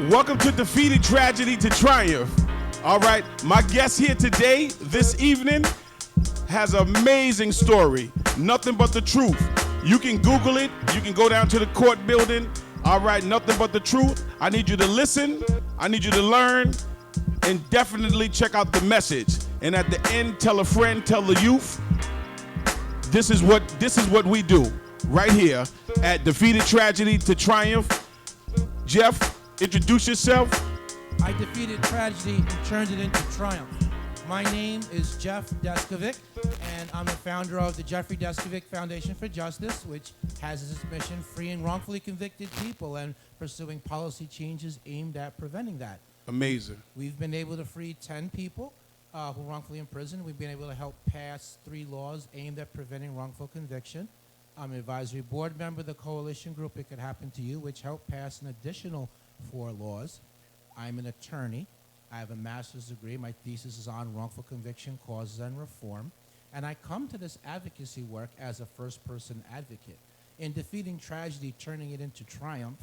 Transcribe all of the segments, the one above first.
Welcome to Defeated Tragedy to Triumph. All right, my guest here today, this evening, has an amazing story. Nothing but the truth. You can Google it. You can go down to the court building. All right, nothing but the truth. I need you to listen. I need you to learn. And definitely check out the message. And at the end, tell a friend, tell the youth. This is what we do right here at Defeated Tragedy to Triumph. Jeff, introduce yourself. I defeated tragedy and turned it into triumph. My name is Jeff Deskovic, and I'm the founder of the Jeffrey Deskovic Foundation for Justice, which has as its mission freeing wrongfully convicted people and pursuing policy changes aimed at preventing that. Amazing. We've been able to free 10 people who were wrongfully imprisoned. We've been able to help pass 3 laws aimed at preventing wrongful conviction. I'm an advisory board member of the coalition group It Could Happen to You, which helped pass an additional 4 laws. I'm an attorney. I have a master's degree. My thesis is on wrongful conviction, causes, and reform. And I come to this advocacy work as a first-person advocate. In defeating tragedy, turning it into triumph,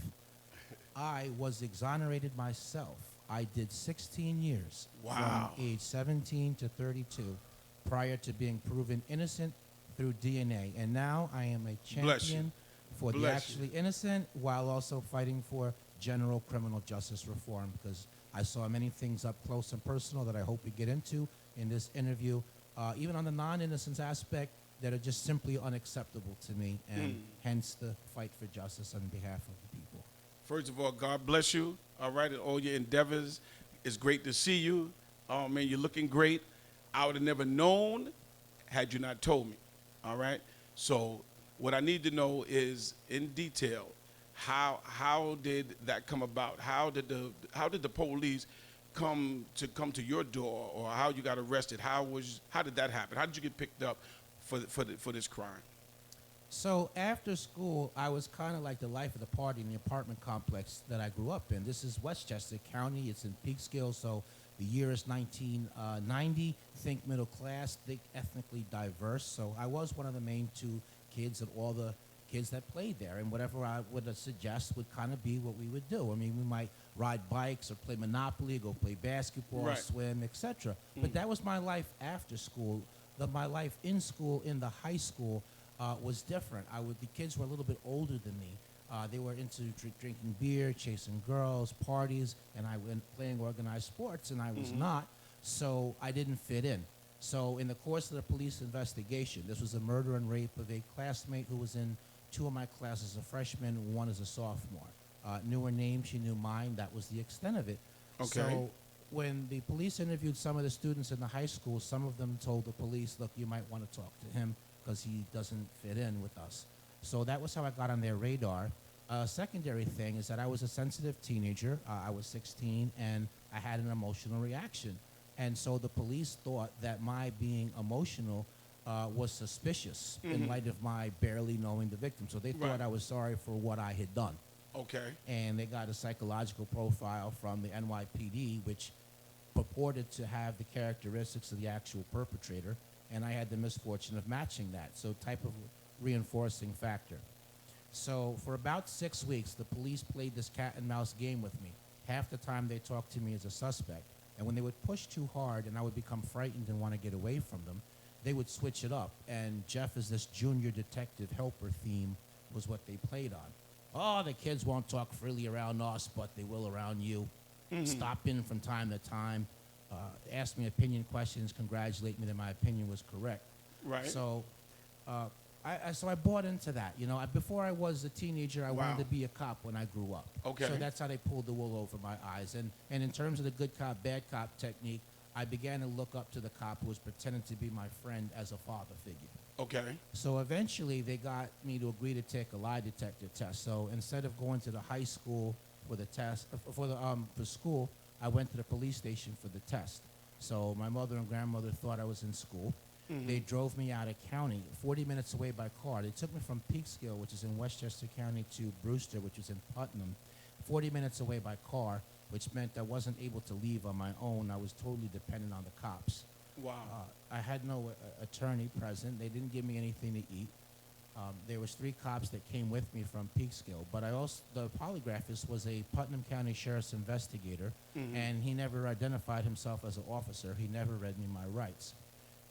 I was exonerated myself. I did 16 years Wow. from age 17 to 32 prior to being proven innocent through DNA. And now I am a champion for the actually innocent while also fighting for general criminal justice reform, because I saw many things up close and personal that I hope we get into in this interview, even on the non-innocence aspect, that are just simply unacceptable to me, and hence the fight for justice on behalf of the people. First of all, God bless you, all right, and all your endeavors. It's great to see you. Oh, man, you're looking great. I would have never known had you not told me, all right? So what I need to know is, in detail, how did that come about? How did the police come to your door, or how you got arrested? How did that happen? How did you get picked up for this crime? So after school, I was kind of like the life of the party in the apartment complex that I grew up in. This is Westchester County. It's in Peekskill, so the year is 1990. Think middle class, think ethnically diverse. So I was one of the main 2 kids and all the kids that played there. And whatever I would suggest would kind of be what we would do. I mean, we might ride bikes or play Monopoly, go play basketball, right, swim, etc. But that was my life after school. My life in school, in the high school, was different. The kids were a little bit older than me. They were into drinking beer, chasing girls, parties, and I went playing organized sports, and I was not, so I didn't fit in. So in the course of the police investigation, this was a murder and rape of a classmate who was in 2 of my classes, a freshman, 1 as a sophomore. Knew her name, she knew mine. That was the extent of it. Okay. So when the police interviewed some of the students in the high school, some of them told the police, look, you might want to talk to him because he doesn't fit in with us. So that was how I got on their radar. Secondary thing is that I was a sensitive teenager. I was 16, and I had an emotional reaction. And so the police thought that my being emotional was suspicious in light of my barely knowing the victim. So they thought I was sorry for what I had done. Okay. And they got a psychological profile from the NYPD, which purported to have the characteristics of the actual perpetrator, and I had the misfortune of matching that. So type of reinforcing factor. So for about 6 weeks, the police played this cat and mouse game with me. Half the time they talked to me as a suspect, and when they would push too hard and I would become frightened and want to get away from them, they would switch it up. And Jeff is this junior detective helper theme was what they played on. Oh, the kids won't talk freely around us, but they will around you. Stop in from time to time, ask me opinion questions, congratulate me that my opinion was correct. Right. So I bought into that. You know, before I was a teenager, I wanted to be a cop when I grew up. Okay. So that's how they pulled the wool over my eyes. And in terms of the good cop, bad cop technique, I began to look up to the cop who was pretending to be my friend as a father figure. Okay. So eventually they got me to agree to take a lie detector test. So instead of going to the high school for the test, for school, I went to the police station for the test. So my mother and grandmother thought I was in school. They drove me out of county, 40 minutes away by car. They took me from Peekskill, which is in Westchester County, to Brewster, which is in Putnam, 40 minutes away by car, which meant I wasn't able to leave on my own. I was totally dependent on the cops. Wow. I had no attorney present. They didn't give me anything to eat. There was 3 cops that came with me from Peekskill, but the polygraphist was a Putnam County Sheriff's investigator, and he never identified himself as an officer. He never read me my rights.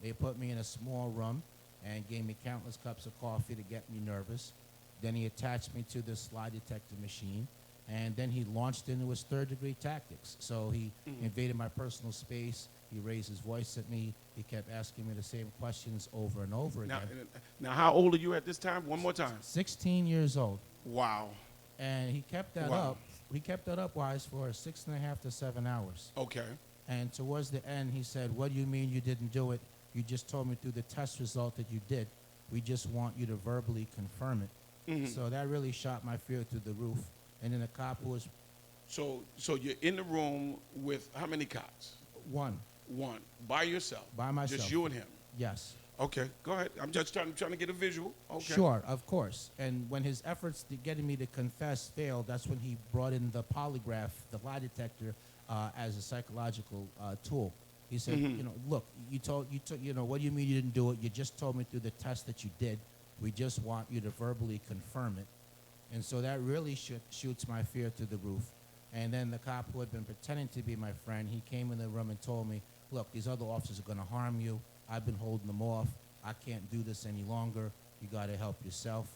They put me in a small room and gave me countless cups of coffee to get me nervous. Then he attached me to this lie detector machine, and then he launched into his third-degree tactics. So he invaded my personal space. He raised his voice at me. He kept asking me the same questions over and over again. Now, how old are you at this time? One more time. 16 years old. Wow. And he kept that up. He kept that up, Wise, for 6.5 to 7 hours. Okay. And towards the end, he said, "What do you mean you didn't do it? You just told me through the test result that you did. We just want you to verbally confirm it." So that really shot my fear through the roof. And then the cop who was... So you're in the room with how many cops? One. By yourself? By myself. Just you and him? Yes. Okay, go ahead. I'm just trying to get a visual. Okay. Sure, of course. And when his efforts to getting me to confess failed, that's when he brought in the polygraph, the lie detector, as a psychological tool. He said, look, what do you mean you didn't do it? You just told me through the test that you did. We just want you to verbally confirm it. And so that really shoots my fear through the roof. And then the cop who had been pretending to be my friend, he came in the room and told me, "Look, these other officers are going to harm you. I've been holding them off. I can't do this any longer. You got to help yourself.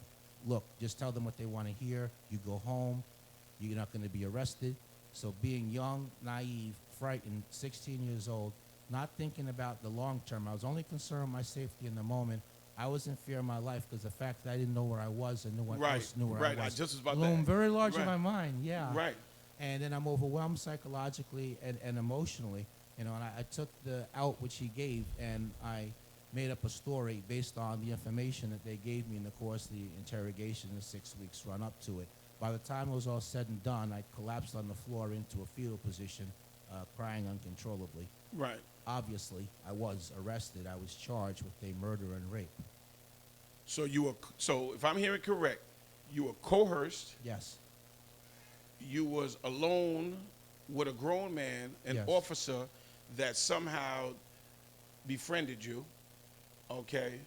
Look, just tell them what they want to hear. You go home. You're not going to be arrested." So being young, naive, frightened, 16 years old, not thinking about the long term, I was only concerned with my safety in the moment. I was in fear of my life because the fact that I didn't know where I was and no one else knew where I was. I just was about loomed that. very large in my mind, yeah. Right. And then I'm overwhelmed psychologically and emotionally, and I took the out which he gave, and I made up a story based on the information that they gave me in the course of the interrogation in the 6 weeks run up to it. By the time it was all said and done, I collapsed on the floor into a fetal position, crying uncontrollably. Right. Obviously, I was arrested. I was charged with a murder and rape. So if I'm hearing correct, you were coerced. Yes. You was alone with a grown man, an officer that somehow befriended you, okay,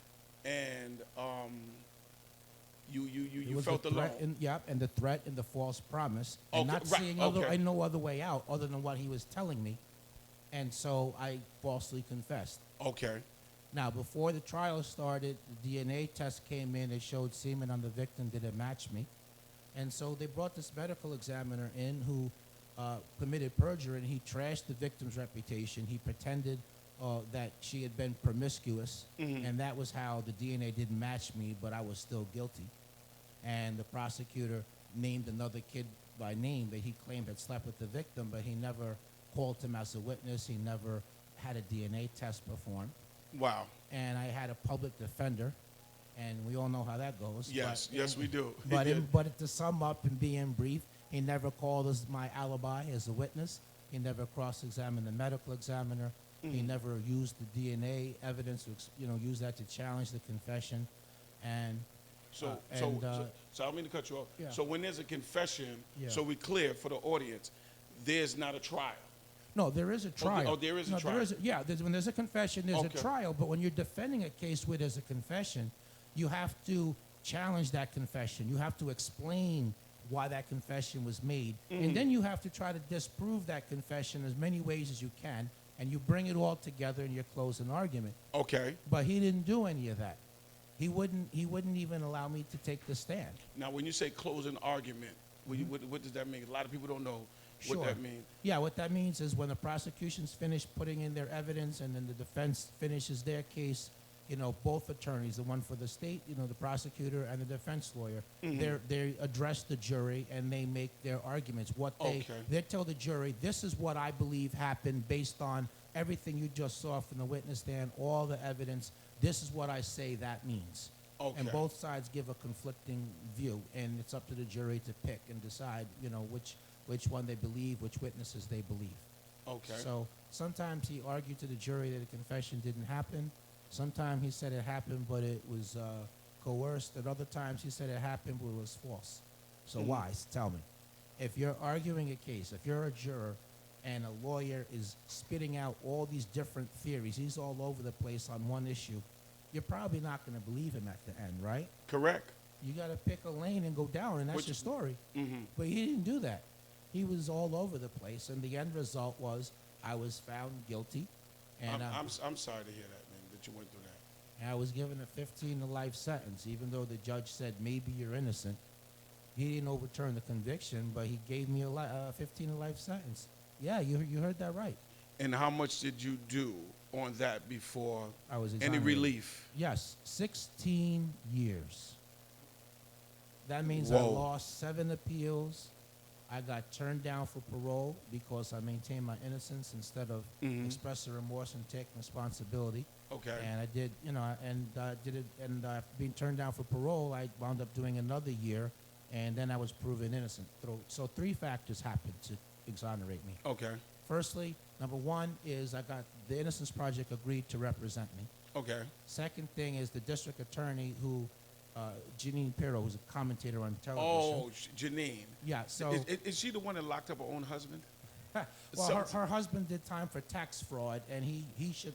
and you felt alone. And the threat and the false promise, and not seeing no other way out other than what he was telling me, and so I falsely confessed. Okay. Now, before the trial started, the DNA test came in. It showed semen on the victim didn't match me. And so they brought this medical examiner in who committed perjury, and he trashed the victim's reputation. He pretended that she had been promiscuous, and that was how the DNA didn't match me, but I was still guilty. And the prosecutor named another kid by name that he claimed had slept with the victim, but he never called him as a witness. He never had a DNA test performed. Wow. And I had a public defender, and we all know how that goes. Yes, yes, we do. But to sum up and be in brief, he never called as my alibi as a witness. He never cross-examined the medical examiner. He never used the DNA evidence to, use that to challenge the confession. And so I don't mean to cut you off. Yeah. So when there's a confession, so we're clear for the audience, there's not a trial. No, there is a trial. Oh, there is a trial. When there's a confession, there's a trial. But when you're defending a case where there's a confession, you have to challenge that confession. You have to explain why that confession was made. And then you have to try to disprove that confession as many ways as you can, and you bring it all together in your closing argument. Okay. But he didn't do any of that. He wouldn't even allow me to take the stand. Now, when you say closing argument, what does that mean? A lot of people don't know what that means. Yeah, what that means is when the prosecution's finished putting in their evidence and then the defense finishes their case, both attorneys, the one for the state, the prosecutor and the defense lawyer, they address the jury and they make their arguments. They tell the jury, this is what I believe happened based on everything you just saw from the witness stand, all the evidence. This is what I say that means. Okay. And both sides give a conflicting view, and it's up to the jury to pick and decide, which one they believe, which witnesses they believe. Okay. So sometimes he argued to the jury that the confession didn't happen. Sometimes he said it happened, but it was coerced. At other times he said it happened, but it was false. So Wise, tell me, if you're arguing a case, if you're a juror and a lawyer is spitting out all these different theories, he's all over the place on one issue, you're probably not going to believe him at the end, right? Correct. You got to pick a lane and go down, and that's your story. Mm-hmm. But he didn't do that. He was all over the place, and the end result was I was found guilty, and I'm sorry to hear that, man, that you went through that. I was given a 15 to life sentence, even though the judge said maybe you're innocent. He didn't overturn the conviction, but he gave me a 15 to life sentence. Yeah, you heard that right. And how much did you do on that before I was any exonerated. relief? Yes, 16 years. That means I Whoa. lost 7 appeals. I got turned down for parole because I maintained my innocence instead of expressing remorse and taking responsibility. Okay. And I did, did it. And being turned down for parole, I wound up doing another year, and then I was proven innocent. So 3 factors happened to exonerate me. Okay. Firstly, number 1 is I got the Innocence Project agreed to represent me. Okay. Second thing is the district attorney who, Janine Pirro, who's a commentator on television. Oh, Janine. Yeah, so... Is she the one that locked up her own husband? Well, her husband did time for tax fraud, and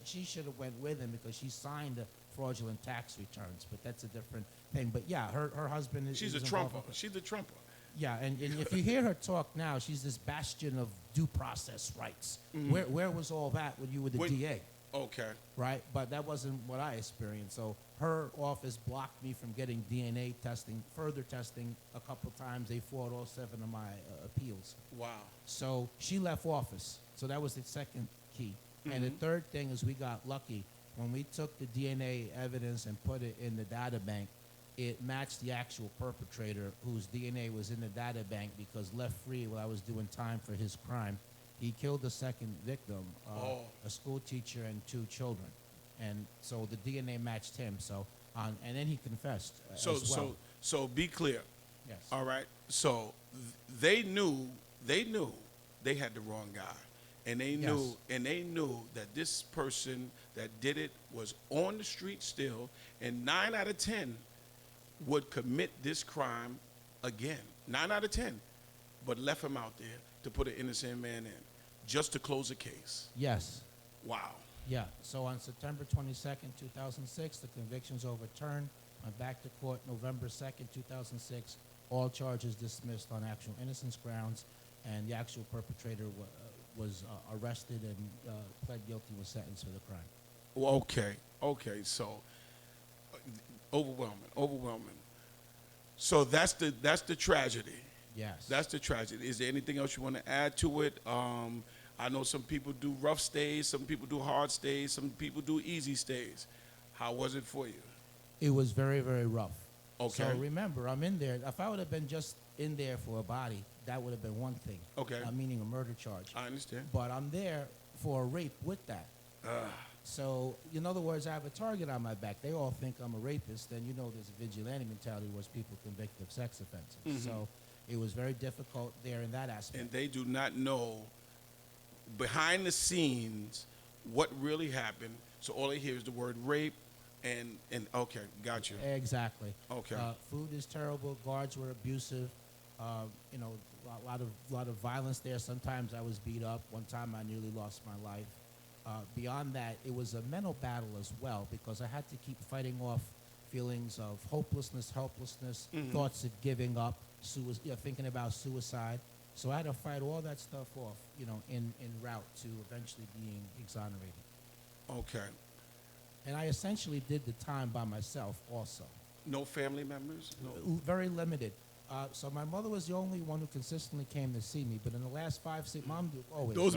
she should have went with him because she signed the fraudulent tax returns, but that's a different thing. But yeah, her husband is... She's a trumper. She's a trumper. Yeah, and if you hear her talk now, she's this bastion of due process rights. Where was all that when you were the DA? Okay. Right? But that wasn't what I experienced. So her office blocked me from getting DNA testing, further testing a couple times. They fought all 7 of my appeals. Wow. So she left office. So that was the second key. And the third thing is we got lucky. When we took the DNA evidence and put it in the data bank, it matched the actual perpetrator whose DNA was in the data bank because left free while I was doing time for his crime. He killed the second victim, a school teacher and 2 children. And so the DNA matched him. So and then he confessed as well. So be clear. Yes. All right. So they knew they had the wrong guy. And they knew that this person that did it was on the street still, and 9 out of 10 would commit this crime again. 9 out of 10, but left him out there to put an innocent man in, just to close a case. Yes. Wow. Yeah. So on September 22nd, 2006, the conviction's overturned. Went back to court November 2nd, 2006. All charges dismissed on actual innocence grounds, and the actual perpetrator was arrested and pled guilty, was sentenced for the crime. Well, okay. So overwhelming. So that's the tragedy. Yes. That's the tragedy. Is there anything else you want to add to it? I know some people do rough stays, some people do hard stays, some people do easy stays. How was it for you? It was very, very rough. Okay. So remember, I'm in there. If I would have been just in there for a body, that would have been one thing. Okay. Meaning a murder charge. I understand. But I'm there for a rape with that. So, in other words, I have a target on my back. They all think I'm a rapist. Then you know there's a vigilante mentality where people convicted of sex offenses. So it was very difficult there in that aspect. And they do not know behind the scenes what really happened. So all they hear is the word rape and okay, got you. Exactly. Okay. Food is terrible. Guards were abusive. A lot of violence there. Sometimes I was beat up. One time I nearly lost my life. Beyond that, it was a mental battle as well because I had to keep fighting off feelings of hopelessness, helplessness, thoughts of giving up, thinking about suicide. So I had to fight all that stuff off, in route to eventually being exonerated. Okay. And I essentially did the time by myself also. No family members? No. Very limited. So my mother was the only one who consistently came to see me. But in the last 5, 6 months, always. Those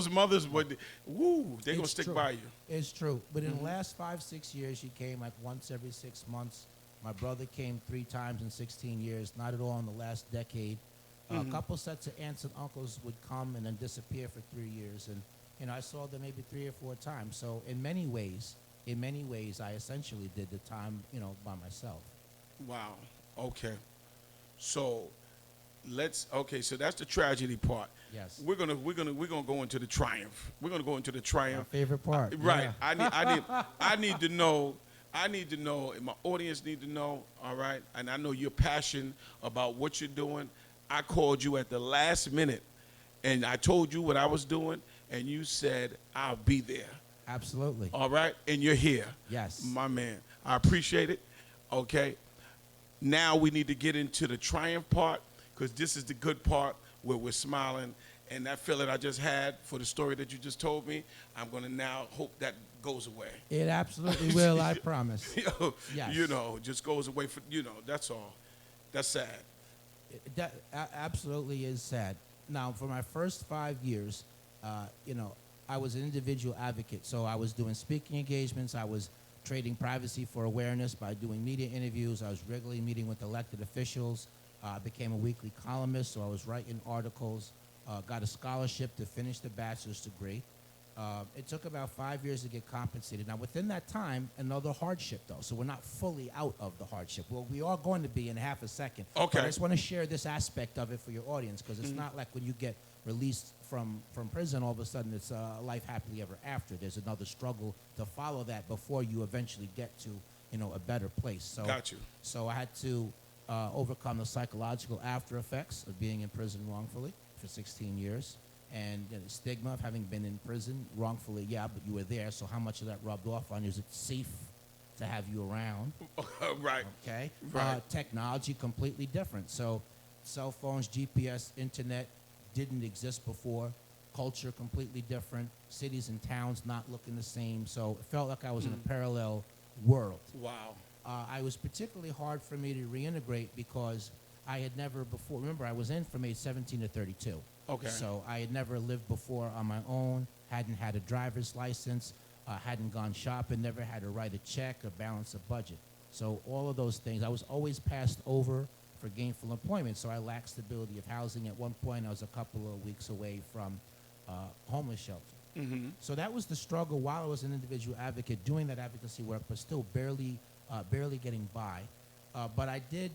mothers would, they're going to stick by you. It's true. But in the last 5, 6 years, she came like once every 6 months. My brother came 3 times in 16 years, not at all in the last decade. A couple sets of aunts and uncles would come and then disappear for 3 years. And, I saw them maybe 3 or 4 times. So in many ways, I essentially did the time, by myself. Wow. Okay. So so that's the tragedy part. Yes. We're gonna go into the triumph. We're gonna go into the triumph. My favorite part. Right. Yeah. I need to know, and my audience need to know, all right? And I know you're passionate about what you're doing. I called you at the last minute and I told you what I was doing and you said, I'll be there. Absolutely. All right? And you're here. Yes. My man. I appreciate it. Okay. Now we need to get into the triumph part, because this is the good part where we're smiling. And that feeling I just had for the story that you just told me, I'm going to now hope that goes away. It absolutely will, I promise. Yes. You know, just goes away for, that's all. That's sad. That absolutely is sad. Now, for my first 5 years, I was an individual advocate. So I was doing speaking engagements. I was trading privacy for awareness by doing media interviews. I was regularly meeting with elected officials. I became a weekly columnist, so I was writing articles. Got a scholarship to finish the bachelor's degree. It took about 5 years to get compensated. Now, within that time, another hardship, though. So we're not fully out of the hardship. Well, we are going to be in half a second. Okay. But I just want to share this aspect of it for your audience, because it's not like when you get released from prison, all of a sudden it's life happily ever after. There's another struggle to follow that before you eventually get to, a better place. So, Got you. So I had to overcome the psychological after effects of being in prison wrongfully for 16 years. And the stigma of having been in prison wrongfully, yeah, but you were there, so how much of that rubbed off on you? Is it safe to have you around? Right. Okay. Right. Technology completely different. So cell phones, GPS, internet didn't exist before. Culture completely different. Cities and towns not looking the same. So it felt like I was in a parallel world. Wow. It was particularly hard for me to reintegrate because I had never before, remember, I was in from age 17 to 32. Okay. So I had never lived before on my own, hadn't had a driver's license, hadn't gone shopping, never had to write a check or balance a budget. So all of those things, I was always passed over for gainful employment, so I lacked stability of housing. At one point, I was a couple of weeks away from homeless shelter. Mm-hmm. So that was the struggle while I was an individual advocate doing that advocacy work, but still barely getting by. But I did,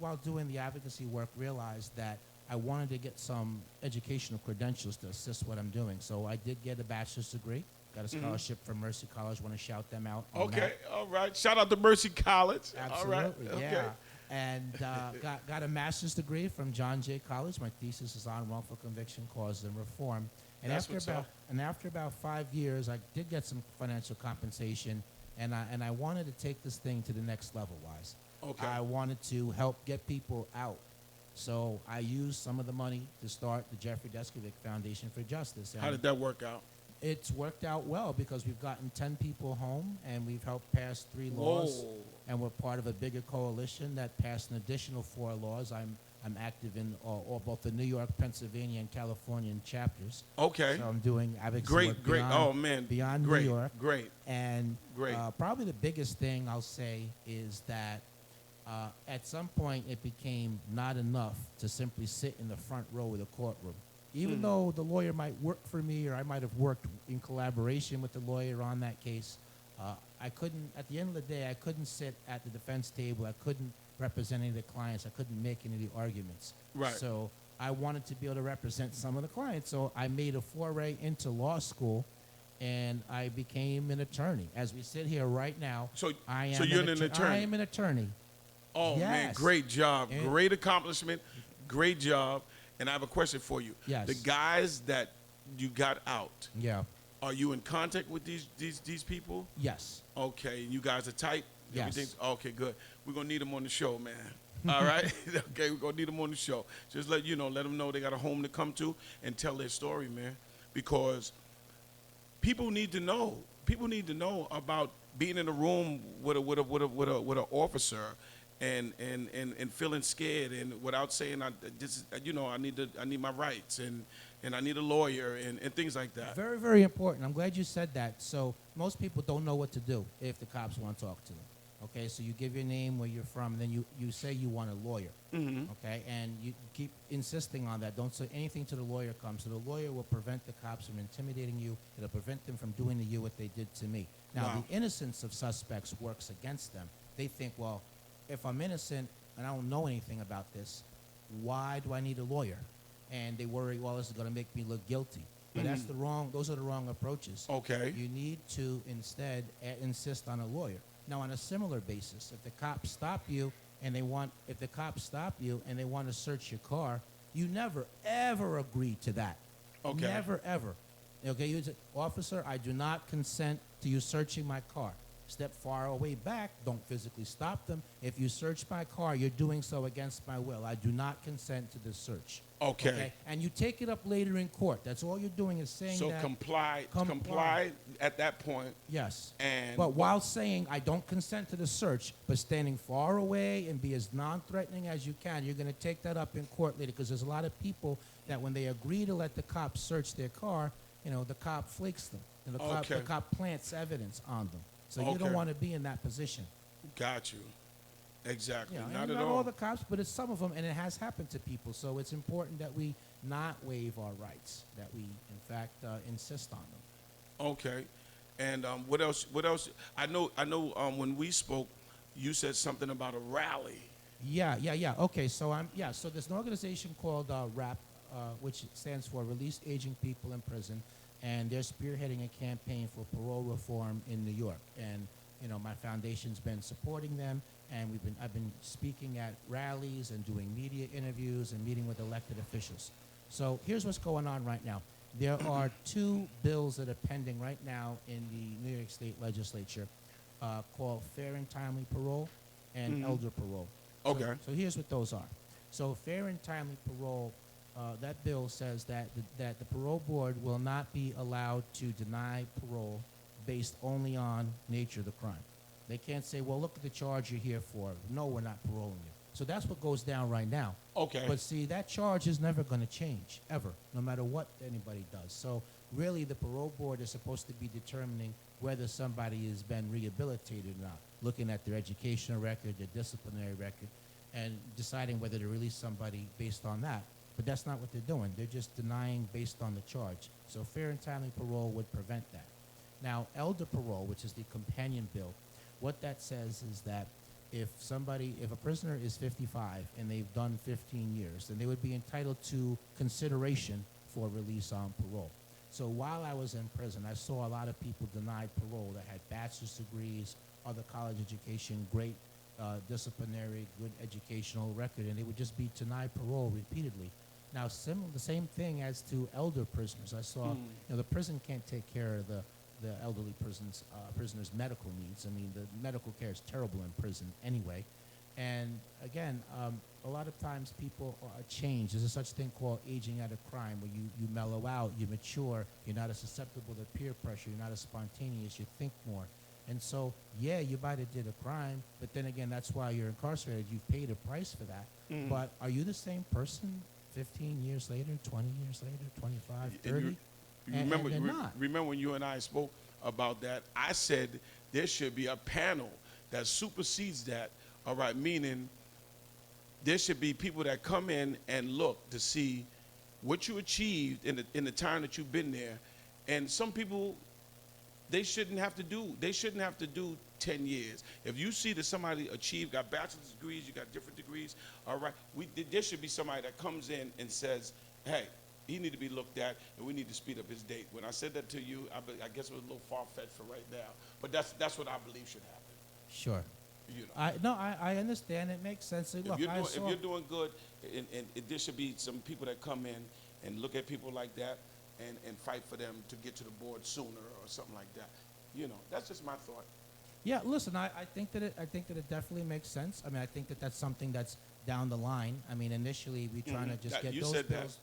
while doing the advocacy work, realize that I wanted to get some educational credentials to assist what I'm doing. So I did get a bachelor's degree, got a scholarship from Mercy College. Want to shout them out. Okay, all right. Shout out to Mercy College. Absolutely, all right. yeah. Okay. And got a master's degree from John Jay College. My thesis is on wrongful conviction, causes, and reform. And after about 5 years, I did get some financial compensation, and I wanted to take this thing to the next level. Wise. Okay. I wanted to help get people out. So I used some of the money to start the Jeffrey Deskovic Foundation for Justice. And how did that work out? It's worked out well because we've gotten 10 people home, and we've helped pass 3 laws. Whoa. And we're part of a bigger coalition that passed an additional 4 laws. I'm active in both the New York, Pennsylvania, and Californian chapters. Okay. So I'm doing advocacy work Great. beyond, Oh, man. beyond Great. New York. Great. And Great. Probably the biggest thing I'll say is that at some point it became not enough to simply sit in the front row of the courtroom. Even though the lawyer might work for me, or I might have worked in collaboration with the lawyer on that case, I couldn't, at the end of the day, I couldn't sit at the defense table. I couldn't represent any of the clients. I couldn't make any of the arguments. Right. So I wanted to be able to represent some of the clients. So I made a foray into law school, and I became an attorney. As we sit here right now, So I am you're an attorney. I am an attorney. Oh, man, Yes. great job. And- Great accomplishment. Great job. And I have a question for you. Yes. The guys that you got out, Yeah. are you in contact with these people? Yes. Okay, you guys are tight? Yes. Everything's okay, good. We're going to need them on the show, man. All right? Okay, we're going to need them on the show. Just let them know they got a home to come to and tell their story, man. Because people need to know. People need to know about being in a room with an officer and feeling scared, and without saying I need my rights, and I need a lawyer and things like that. Very, very important. I'm glad you said that. So most people don't know what to do if the cops want to talk to them. Okay, so you give your name, where you're from, and then you say you want a lawyer. Okay, and you keep insisting on that. Don't say anything till the lawyer comes. So the lawyer will prevent the cops from intimidating you. It'll prevent them from doing to you what they did to me. Now, Wow. the innocence of suspects works against them. They think, well, if I'm innocent and I don't know anything about this, why do I need a lawyer? And they worry, well, this is going to make me look guilty. But those are the wrong approaches. Okay. You need to instead insist on a lawyer. Now, on a similar basis, if the cops stop you and they want to search your car, you never ever agree to that. Okay. Never ever. Okay, you say, officer, I do not consent to you searching my car. Step far away back, don't physically stop them. If you search my car, you're doing so against my will. I do not consent to this search. Okay. And you take it up later in court. That's all you're doing is saying So that. comply at that point. Yes. And But while saying, I don't consent to the search, but standing far away and be as non-threatening as you can, you're going to take that up in court later, because there's a lot of people that when they agree to let the cop search their car, the cop flakes them. And the cop plants evidence on them. So you don't want to be in that position. Got you. Exactly. Not all the cops, but it's some of them, and it has happened to people. So it's important that we not waive our rights, that we, in fact, insist on them. Okay. And what else? What else? I know. When we spoke, you said something about a rally. Yeah. Okay. So So there's an organization called RAP, which stands for Released Aging People in Prison, and they're spearheading a campaign for parole reform in New York. And my foundation's been supporting them, and I've been speaking at rallies and doing media interviews and meeting with elected officials. So here's what's going on right now. There are 2 bills that are pending right now in the New York State Legislature called Fair and Timely Parole and Elder Parole. Okay. So here's what those are. So fair and timely parole, that bill says that the parole board will not be allowed to deny parole based only on nature of the crime. They can't say, well, look at the charge you're here for. No, we're not paroling you. So that's what goes down right now. Okay. But see, that charge is never going to change, ever, no matter what anybody does. So really, the parole board is supposed to be determining whether somebody has been rehabilitated or not, looking at their educational record, their disciplinary record, and deciding whether to release somebody based on that. But that's not what they're doing. They're just denying based on the charge. So fair and timely parole would prevent that. Now, elder parole, which is the companion bill, what that says is that if a prisoner is 55 and they've done 15 years, then they would be entitled to consideration for release on parole. So while I was in prison, I saw a lot of people denied parole that had bachelor's degrees, other college education, great disciplinary, good educational record, and they would just be denied parole repeatedly. Now, the same thing as to elder prisoners. I saw, the prison can't take care of the elderly prisoners' medical needs. I mean, the medical care is terrible in prison anyway. And again, a lot of times people change. There's a such thing called aging out of crime, where you mellow out, you mature, you're not as susceptible to peer pressure, you're not as spontaneous, you think more. And so, yeah, you might have did a crime, but then again, that's why you're incarcerated. You've paid a price for that. But are you the same person 15 years later, 20 years later, 25, 30? Remember when you and I spoke about that? I said there should be a panel that supersedes that, all right, meaning there should be people that come in and look to see what you achieved in the time that you've been there. And some people, they shouldn't have to do 10 years. If you see that somebody got bachelor's degrees, you got different degrees, all right, there should be somebody that comes in and says, hey, he need to be looked at, and we need to speed up his date. When I said that to you, I guess it was a little far-fetched for right now, but that's what I believe should happen. Sure. I understand. It makes sense. Look, if you're doing good, and there should be some people that come in and look at people like that and fight for them to get to the board sooner or something like that. That's just my thought. Yeah, listen, I think that it definitely makes sense. I mean, I think that that's something that's down the line. I mean, initially we're trying to just get those bills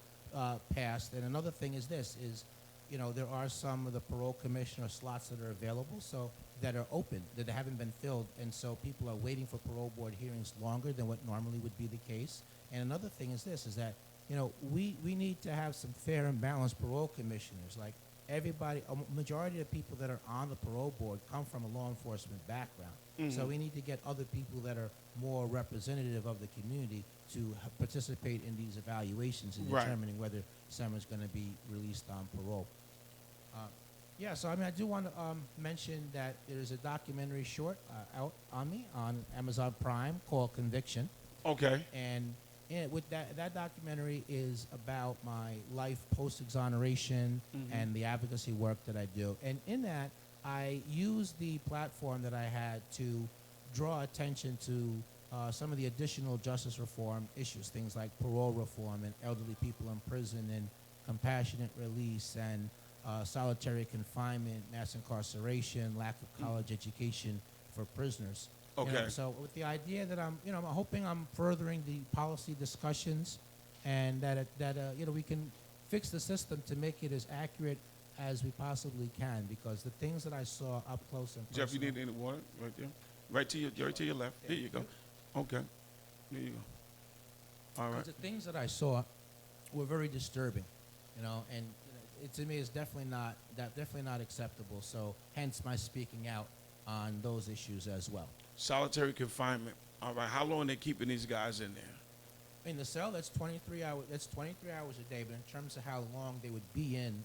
passed. And another thing is there are some of the parole commissioner slots that are available, so that are open, that haven't been filled, and so people are waiting for parole board hearings longer than what normally would be the case. And another thing is that we need to have some fair and balanced parole commissioners. Like everybody, a majority of people that are on the parole board come from a law enforcement background. So we need to get other people that are more representative of the community to participate in these evaluations and determining whether someone's going to be released on parole. So I mean, I do want to mention that there's a documentary short out on Amazon Prime called Conviction. Okay. And with that documentary is about my life post-exoneration and the advocacy work that I do. And in that, I use the platform that I had to draw attention to some of the additional justice reform issues, things like parole reform and elderly people in prison and compassionate release and solitary confinement, mass incarceration, lack of college education for prisoners. Okay. So with the idea that I'm hoping I'm furthering the policy discussions, and that we can fix the system to make it as accurate as we possibly can, because the things that I saw up close and personal. Jeff, you need any water right there? Right to your left. Here you go. Okay. There you go. All right. The things that I saw were very disturbing, and to me it's definitely not acceptable. So hence my speaking out on those issues as well. Solitary confinement. All right. How long are they keeping these guys in there? In the cell, that's 23 hours. That's 23 hours a day. But in terms of how long they would be in,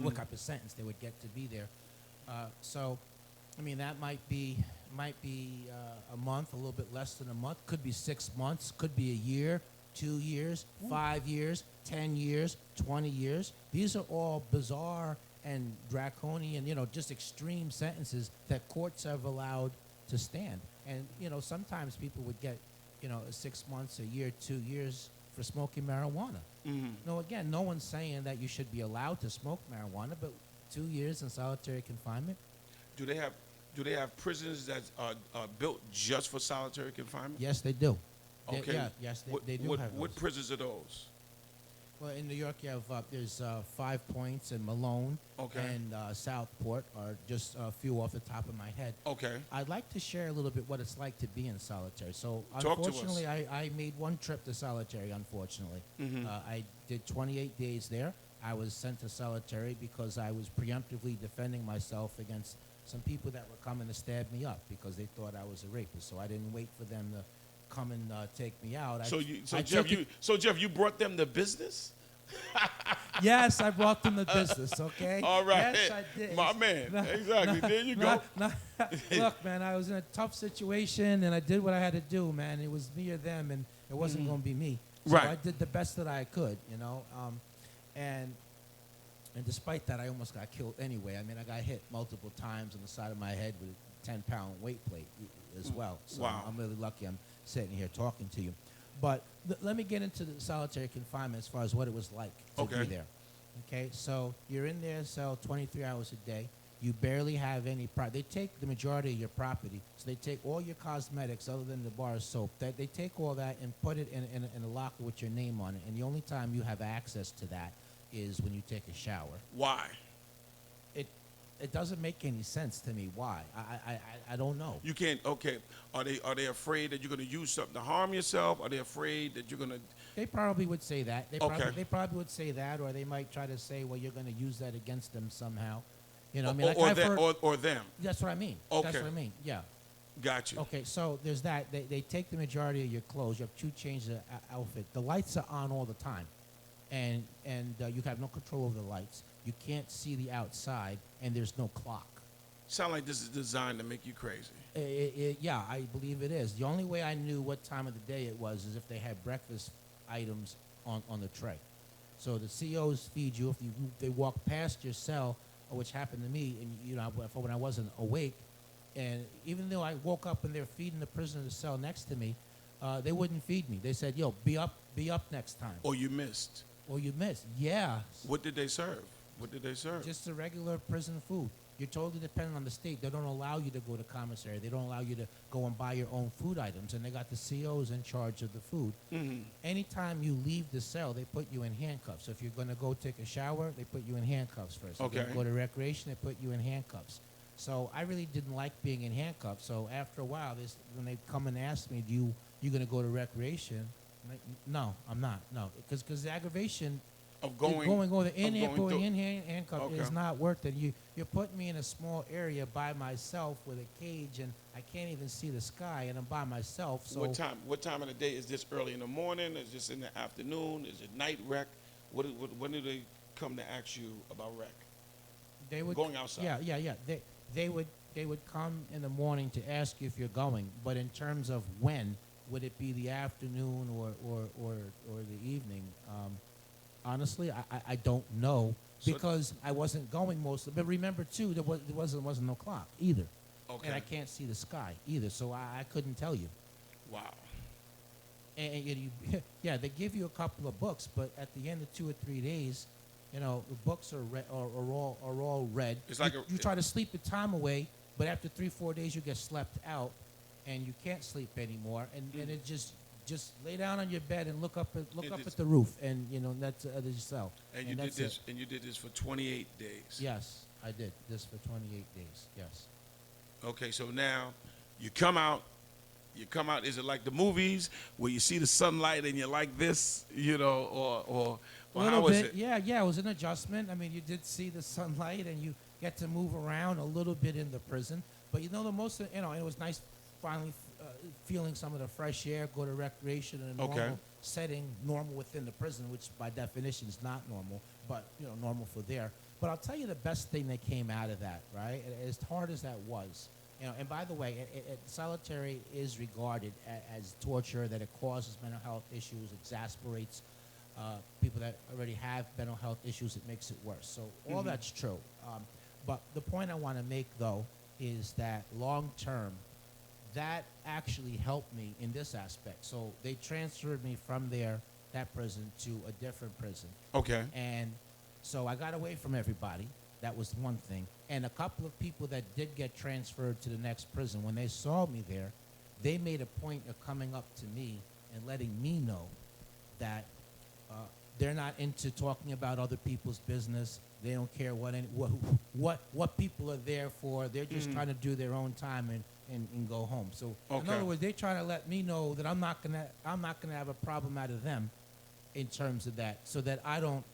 what type of sentence they would get to be there, so, I mean, that might be a month, a little bit less than a month. Could be 6 months. Could be a year, 2 years, 5 years, 10 years, 20 years. These are all bizarre and draconian, just extreme sentences that courts have allowed to stand. And sometimes people would get 6 months, a year, 2 years for smoking marijuana. No, again, no one's saying that you should be allowed to smoke marijuana, but 2 years in solitary confinement. Do they have prisons that are built just for solitary confinement? Yes, they do. Okay. They do have those. What prisons are those? Well, in New York, you have there's 5 Points and Malone, Okay. and Southport are just a few off the top of my head. Okay. I'd like to share a little bit what it's like to be in solitary. So, Talk to us. unfortunately, I made one trip to solitary, unfortunately. I did 28 days there. I was sent to solitary because I was preemptively defending myself against some people that were coming to stab me up because they thought I was a rapist. So I didn't wait for them to come and take me out. Jeff, you brought them the business? Yes, I brought them the business, okay? All right. Yes, I did. My man. Exactly. There you go. Look, man, I was in a tough situation, and I did what I had to do, man. It was me or them, and it wasn't going to be me. So Right. I did the best that I could, and despite that, I almost got killed anyway. I mean, I got hit multiple times on the side of my head with a 10-pound weight plate as well. So Wow. I'm really lucky I'm sitting here talking to you. But let me get into the solitary confinement as far as what it was like to be there. Okay, so you're in there cell 23 hours a day. You barely have any they take the majority of your property. So they take all your cosmetics other than the bar of soap. They take all that and put it in a locker with your name on it. And the only time you have access to that is when you take a shower. Why? It doesn't make any sense to me. Why? I don't know. You can't. Okay. Are they afraid that you're going to use something to harm yourself? Are they afraid that you're going to? They probably would say that. They probably would say that, or they might try to say, well, you're going to use that against them somehow. I mean, or them. That's what I mean. Okay. That's what I mean. Yeah. Got you. Okay, so there's that. They take the majority of your clothes. You have 2 changes of outfit. The lights are on all the time, and you have no control over the lights. You can't see the outside, and there's no clock. Sound like this is designed to make you crazy. Yeah, I believe it is. The only way I knew what time of the day it was is if they had breakfast items on the tray. So the COs feed you. If they walk past your cell, which happened to me, and when I wasn't awake, and even though I woke up and they're feeding the prisoner in the cell next to me, they wouldn't feed me. They said, "Yo, be up next time." Or you missed. Or you missed. Yeah. What did they serve? Just the regular prison food. You're totally dependent on the state. They don't allow you to go to commissary. They don't allow you to go and buy your own food items, and they got the COs in charge of the food. Anytime you leave the cell, they put you in handcuffs. So if you're going to go take a shower, they put you in handcuffs first. Okay. If you go to recreation, they put you in handcuffs. So I really didn't like being in handcuffs. So after a while, when they come and ask me, you going to go to recreation? I'm like, no, I'm not. No, because the aggravation of going in handcuffs is not worth it. You're putting me in a small area by myself with a cage, and I can't even see the sky, and I'm by myself. So What time of the day is this? Early in the morning? Is this in the afternoon? Is it night rec? When do they come to ask you about rec? They would going outside. Yeah. They would come in the morning to ask you if you're going, but in terms of when, would it be the afternoon or the evening? Honestly, I don't know because I wasn't going mostly. But remember, too, there wasn't no clock either. Okay. And I can't see the sky either, so I couldn't tell you. Wow. And they give you a couple of books, but at the end of 2 or 3 days, you know, the books are all read. It's like you try to sleep the time away, but after 3-4 days you get slept out, and you can't sleep anymore, and it just lay down on your bed and look up at the roof, and you know that's yourself. And you did this, and you did this for 28 days. Yes, I did this for 28 days. Yes. Okay, so now you come out. Is it like the movies where you see the sunlight and you're like this, you know, or how was it? Yeah, it was an adjustment. I mean, you did see the sunlight, and you get to move around a little bit in the prison. But you know, it was nice finally feeling some of the fresh air, go to recreation in a normal setting, normal within the prison, which by definition is not normal, but you know, normal for there. But I'll tell you the best thing that came out of that, right? As hard as that was. You know, and by the way, solitary is regarded as torture, that it causes mental health issues, exasperates people that already have mental health issues, it makes it worse. So all that's true. But the point I want to make, though, is that long term, that actually helped me in this aspect. So they transferred me from that prison to a different prison. Okay. And so I got away from everybody. That was one thing. And a couple of people that did get transferred to the next prison, when they saw me there, they made a point of coming up to me and letting me know that they're not into talking about other people's business. They don't care what people are there for. They're just trying to do their own time and go home. So in other words, they're trying to let me know that I'm not gonna have a problem out of them in terms of that, so that I don't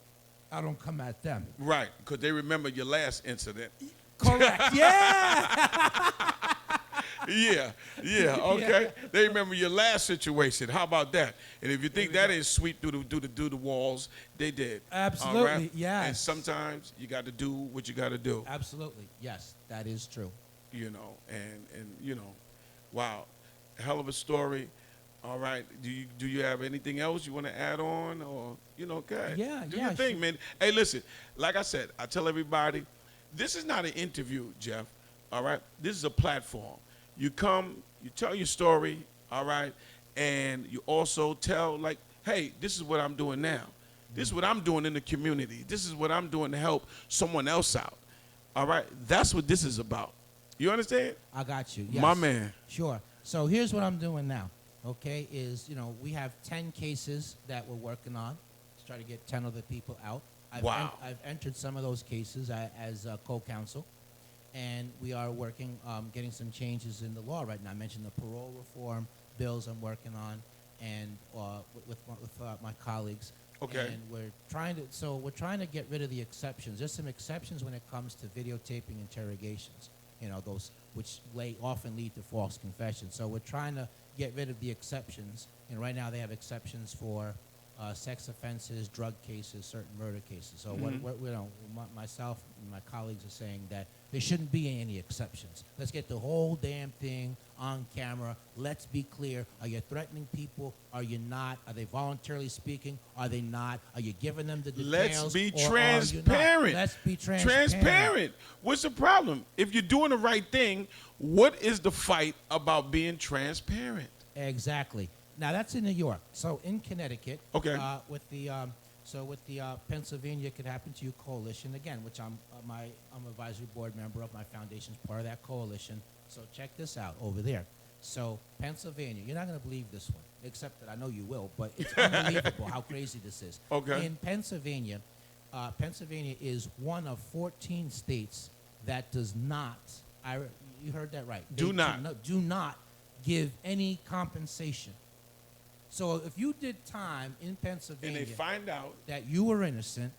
come at them. Right, because they remember your last incident. Correct. Yeah. yeah, okay. Yeah. They remember your last situation. How about that? And if you think that is sweet through the walls, they did. Absolutely, right? yes. And sometimes you got to do what you got to do. Absolutely, yes, that is true. You know, and you know, wow, hell of a story. All right. Do you have anything else you want to add on, or you know, okay? Yeah, do your thing, man. Hey, listen. Like I said, I tell everybody, this is not an interview, Jeff. All right. This is a platform. You come, you tell your story, all right, and you also tell, like, hey, this is what I'm doing now. This is what I'm doing in the community. This is what I'm doing to help someone else out. All right. That's what this is about. You understand? I got you. Yes. My man. Sure. So here's what I'm doing now. Okay, is, you know, we have 10 cases that we're working on to try to get 10 other people out. I've entered some of those cases as co-counsel, and we are working, getting some changes in the law right now. I mentioned the parole reform bills I'm working on, and with my colleagues. Okay. And we're trying to get rid of the exceptions. There's some exceptions when it comes to videotaping interrogations, you know, those which often lead to false confessions. So we're trying to get rid of the exceptions. And right now they have exceptions for sex offenses, drug cases, certain murder cases. So myself and my colleagues are saying that there shouldn't be any exceptions. Let's get the whole damn thing on camera. Let's be clear. Are you threatening people? Are you not? Are they voluntarily speaking? Are they not? Are you giving them the details? Let's be transparent. Let's be transparent. What's the problem? If you're doing the right thing, what is the fight about being transparent? Exactly. Now that's in New York. So in Connecticut, okay, with the Pennsylvania Could Happen to You coalition, again, which I'm advisory board member of, my foundation's part of that coalition. So check this out over there. So Pennsylvania, you're not going to believe this one, except that I know you will, but it's unbelievable how crazy this is. Okay. In Pennsylvania, Pennsylvania is one of 14 states that does not, you heard that right. Do not give any compensation. So if you did time in Pennsylvania and they find out that you were innocent,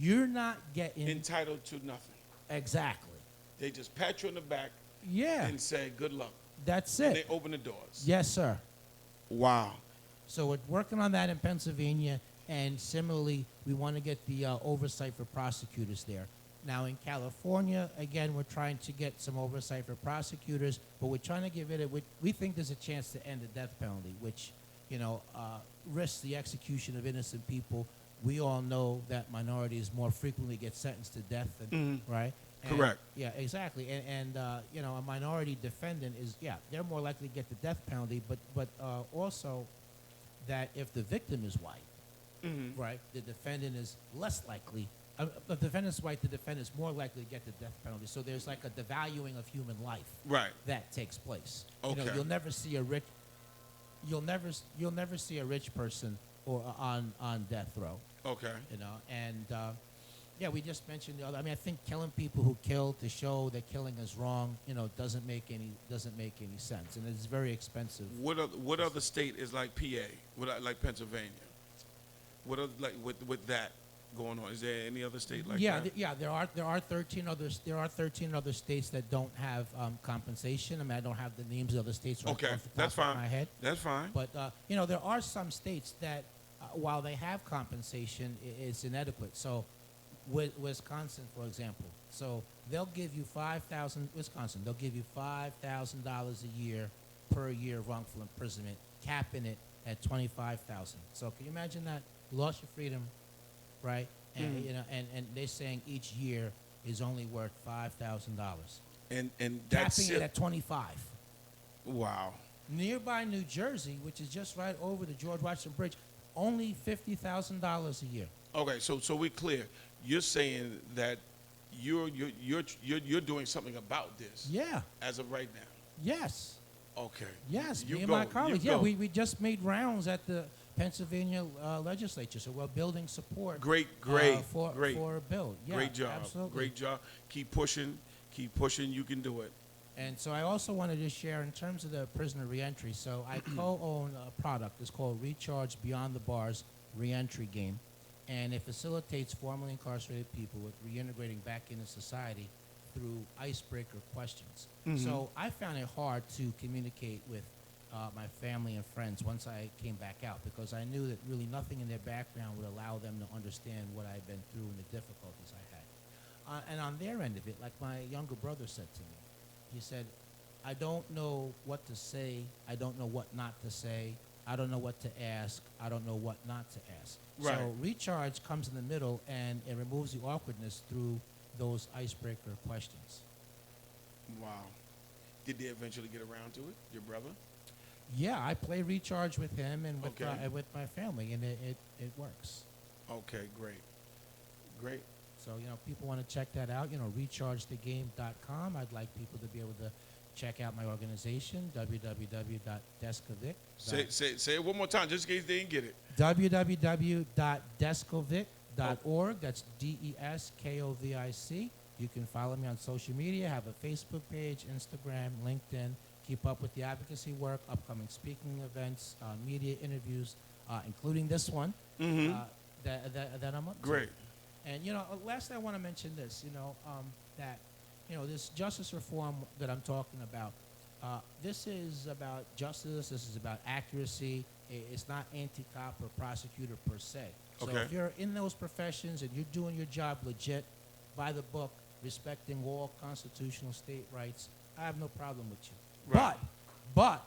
you're not getting entitled to nothing. Exactly. They just pat you on the back, yeah, and say good luck. That's it. And they open the doors. Yes, sir. Wow. So we're working on that in Pennsylvania, and similarly, we want to get the oversight for prosecutors there. Now in California, again, we're trying to get some oversight for prosecutors, but we're trying to give it we think there's a chance to end the death penalty, which, you know, risks the execution of innocent people. We all know that minorities more frequently get sentenced to death than, right? And, correct. Yeah, exactly. And you know, a minority defendant is, they're more likely to get the death penalty, but also that if the victim is white, right, the defendant is less likely the defendant's right, the defendant is more likely to get the death penalty. So there's like a devaluing of human life Right. that takes place. Okay. You'll never see a rich person or on death row. Okay. And yeah, we just mentioned the other. I mean, I think killing people who kill to show that killing is wrong, doesn't make any sense, and it's very expensive. What other state is like PA? Like Pennsylvania? What other, like with that going on? Is there any other state like that? There are 13 other states that don't have compensation. I mean, I don't have the names of other states right Okay, off the top that's fine. of my head. That's fine. But there are some states that, while they have compensation, it's inadequate. So, Wisconsin, for example, so they'll give you Wisconsin. They'll give you $5,000 a year per year of wrongful imprisonment, capping it at $25,000. So can you imagine that? You lost your freedom, right? And and they're saying each year is only worth $5,000. And that's capping it at 25. Wow. Nearby New Jersey, which is just right over the George Washington Bridge, only $50,000 a year. Okay, so we're clear. You're saying that you're doing something about this. Yeah. As of right now. Yes. Okay. Yes. Me and my colleagues. Yeah, we just made rounds at the Pennsylvania legislature, so we're building support. Great. For a bill. Yeah, great job. Absolutely. Great job. Keep pushing. You can do it. And so I also wanted to share in terms of the prisoner reentry. So I co-own a product. It's called Recharge Beyond the Bars Reentry Game. And it facilitates formerly incarcerated people with reintegrating back into society through icebreaker questions. So I found it hard to communicate with my family and friends once I came back out, because I knew that really nothing in their background would allow them to understand what I'd been through and the difficulties I had. And on their end of it, like my younger brother said to me, he said, I don't know what to say. I don't know what not to say. I don't know what to ask. I don't know what not to ask. Right. So Recharge comes in the middle, and it removes the awkwardness through those icebreaker questions. Wow. Did they eventually get around to it, your brother? Yeah, I play Recharge with him and Okay. with my family, and it works. Okay, great. So, people want to check that out, rechargethegame.com. I'd like people to be able to check out my organization, www.deskovic. Say it one more time, just in case they didn't get it. www.deskovic.org. That's DESKOVIC. You can follow me on social media, have a Facebook page, Instagram, LinkedIn. Keep up with the advocacy work, upcoming speaking events, media interviews, including this one that I'm up to. Great. And, lastly, I want to mention this, that, this justice reform that I'm talking about, this is about justice, this is about accuracy. It's not anti-cop or prosecutor per se. So Okay. if you're in those professions and you're doing your job legit, by the book, respecting all constitutional state rights, I have no problem with you. Right. But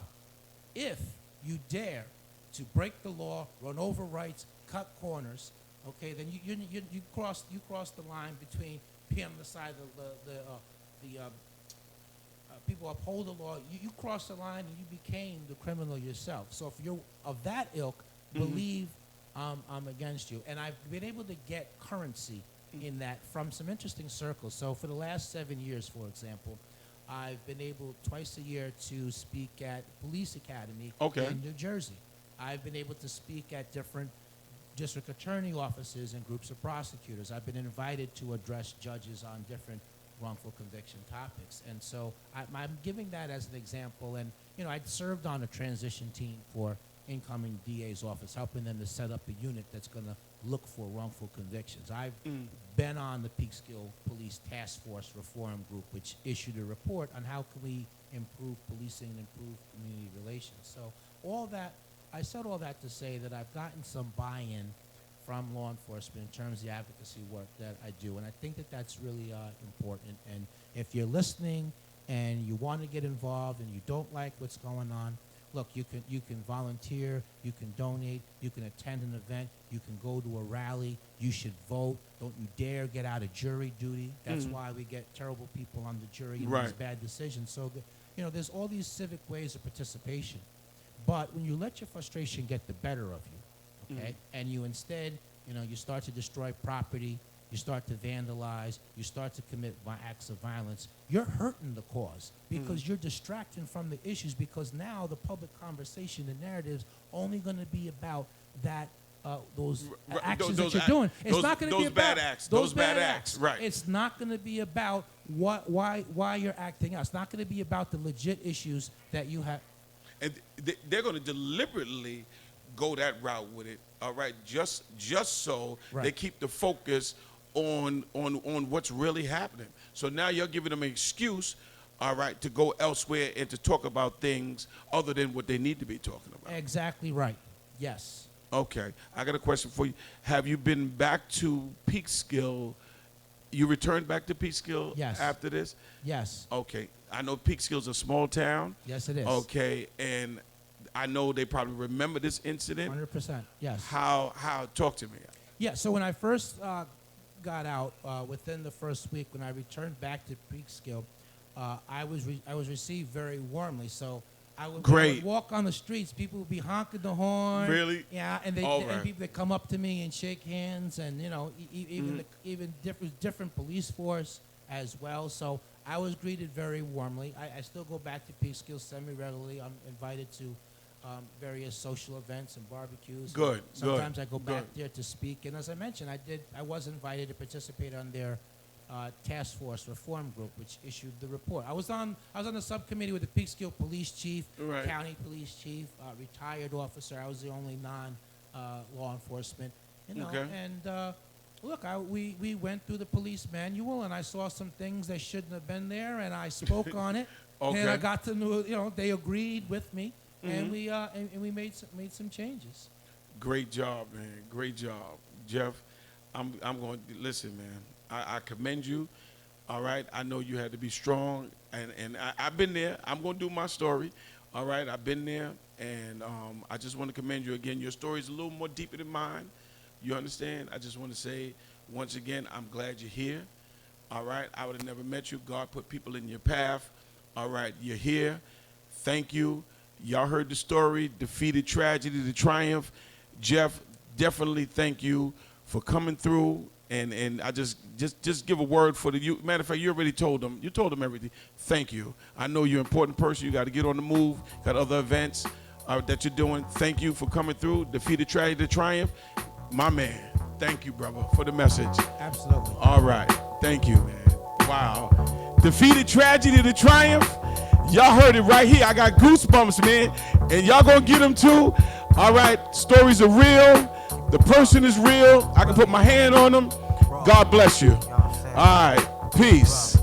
if you dare to break the law, run over rights, cut corners, okay, then you cross the line between being on the side of the people uphold the law. You cross the line and you became the criminal yourself. So if you're of that ilk, believe I'm against you. And I've been able to get currency in that from some interesting circles. So for the last 7 years, for example, I've been able twice a year to speak at Police Academy in New Jersey. I've been able to speak at different district attorney offices and groups of prosecutors. I've been invited to address judges on different wrongful conviction topics. And so I'm giving that as an example. And, I'd served on a transition team for incoming DA's office, helping them to set up a unit that's going to look for wrongful convictions. I've been on the Peekskill Police Task Force Reform Group, which issued a report on how can we improve policing and improve community relations. So I said all that to say that I've gotten some buy-in from law enforcement in terms of the advocacy work that I do, and I think that that's really important. And if you're listening and you want to get involved and you don't like what's going on, look, you can volunteer, you can donate, you can attend an event, you can go to a rally, you should vote. Don't you dare get out of jury duty. That's why we get terrible people on the jury and these bad decisions. So, there's all these civic ways of participation. But when you let your frustration get the better of you, okay, and you instead, you start to destroy property, you start to vandalize, you start to commit acts of violence, you're hurting the cause because you're distracting from the issues, because now the public conversation, the narrative's only going to be about that those actions that you're doing. It's not going to be about those bad acts. Right. It's not going to be about why you're acting out. It's not going to be about the legit issues that you have. And they're going to deliberately go that route with it. All right, just so they keep the focus on what's really happening. So now you're giving them an excuse, all right, to go elsewhere and to talk about things other than what they need to be talking about. Exactly right. Yes. Okay, I got a question for you. Have you been back to Peekskill? You returned back to Peekskill after this? Yes. Okay, I know Peekskill's a small town. Yes, it is. Okay, and I know they probably remember this incident. 100%, yes. How? Talk to me. Yeah, so when I first got out, within the first week, when I returned back to Peekskill, I was received very warmly. So I would walk on the streets, people would be honking the horn. Really? Yeah, and people that come up to me and shake hands, and even different police force as well. So I was greeted very warmly. I still go back to Peekskill semi-regularly. I'm invited to various social events and barbecues. Good. Sometimes I go back there to speak. And as I mentioned, I was invited to participate on their task force reform group, which issued the report. I was on the subcommittee with the Peekskill police chief, county police chief, retired officer. I was the only non-law enforcement. And look, we went through the police manual, and I saw some things that shouldn't have been there, and I spoke on it. And I got to know, they agreed with me, and we made some changes. Great job, man. Great job, Jeff. I'm going to listen, man. I commend you. All right. I know you had to be strong, and I've been there. I'm going to do my story. All right. I've been there, and I just want to commend you again. Your story is a little more deeper than mine. You understand? I just want to say, once again, I'm glad you're here. All right. I would have never met you. God put people in your path. All right. You're here. Thank you. Y'all heard the story, Defeated Tragedy to Triumph. Jeff, definitely thank you for coming through. And I just give a word for the youth. Matter of fact, you already told them. You told them everything. Thank you. I know you're an important person. You got to get on the move. Got other events that you're doing. Thank you for coming through. Defeated Tragedy to Triumph. My man, thank you, brother, for the message. Absolutely. All right. Thank you, man. Wow. Defeated Tragedy to Triumph. Y'all heard it right here. I got goosebumps, man. And y'all gonna get them too. All right. Stories are real. The person is real. I can put my hand on them. God bless you. All right. Peace.